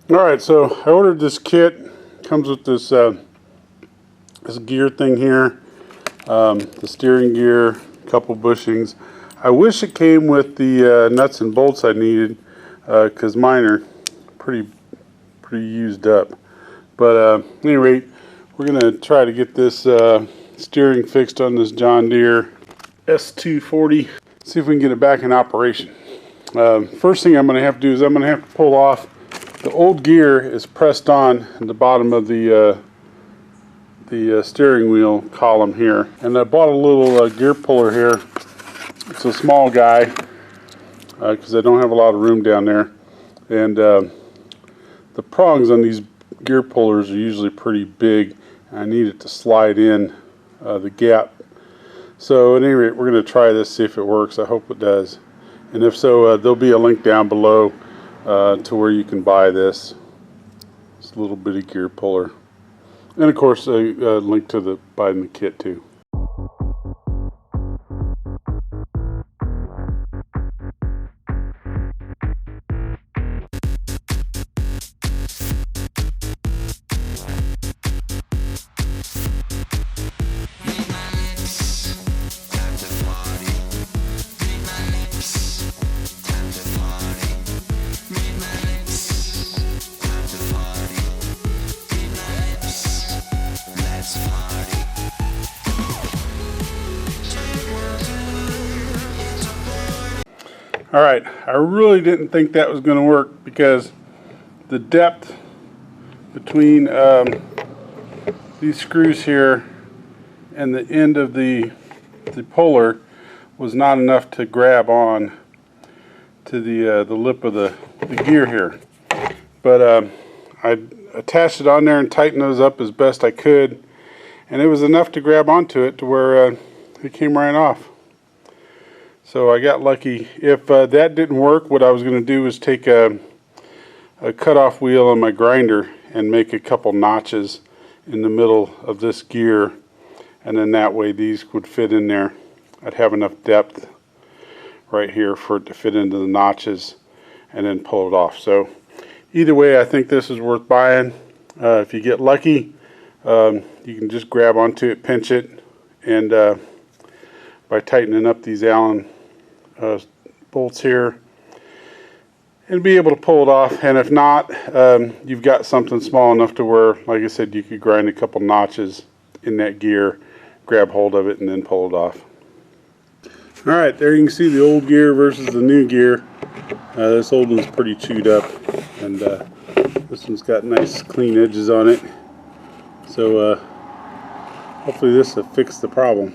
Alright, so I ordered this kit. Comes with this this gear thing here, the steering gear, a couple bushings. I wish it came with the nuts and bolts I needed, because mine are pretty used up. But at any rate, we're going to try to get this steering fixed on this John Deere S240. See if we can get it back in operation. First thing I'm going to have to do is I'm going to have to pull off. The old gear is pressed on at the bottom of the steering wheel column here, and I bought a little gear puller here. It's a small guy because I don't have a lot of room down there, and the prongs on these gear pullers are usually pretty big. I need it to slide in the gap. So at any rate, we're going to try this, see if it works. I hope it does, and if so, there'll be a link down below to where you can buy this. It's a little bitty gear puller, and of course a link to buying the kit too. Alright, I really didn't think that was going to work because the depth between these screws here and the end of the puller was not enough to grab on to the lip of the gear here. But I attached it on there and tightened those up as best I could, and it was enough to grab onto it to where it came right off. So I got lucky. If that didn't work, what I was going to do was take a cutoff wheel on my grinder and make a couple notches in the middle of this gear, and then that way these would fit in there. I'd have enough depth right here for it to fit into the notches and then pull it off. So either way, I think this is worth buying. If you get lucky, you can just grab onto it, pinch it, and by tightening up these Allen bolts here, and be able to pull it off. And if not, you've got something small enough to where, like I said, you could grind a couple notches in that gear, grab hold of it, and then pull it off. Alright, there you can see the old gear versus the new gear. This old one's pretty chewed up, and this one's got nice clean edges on it. So hopefully this will fix the problem.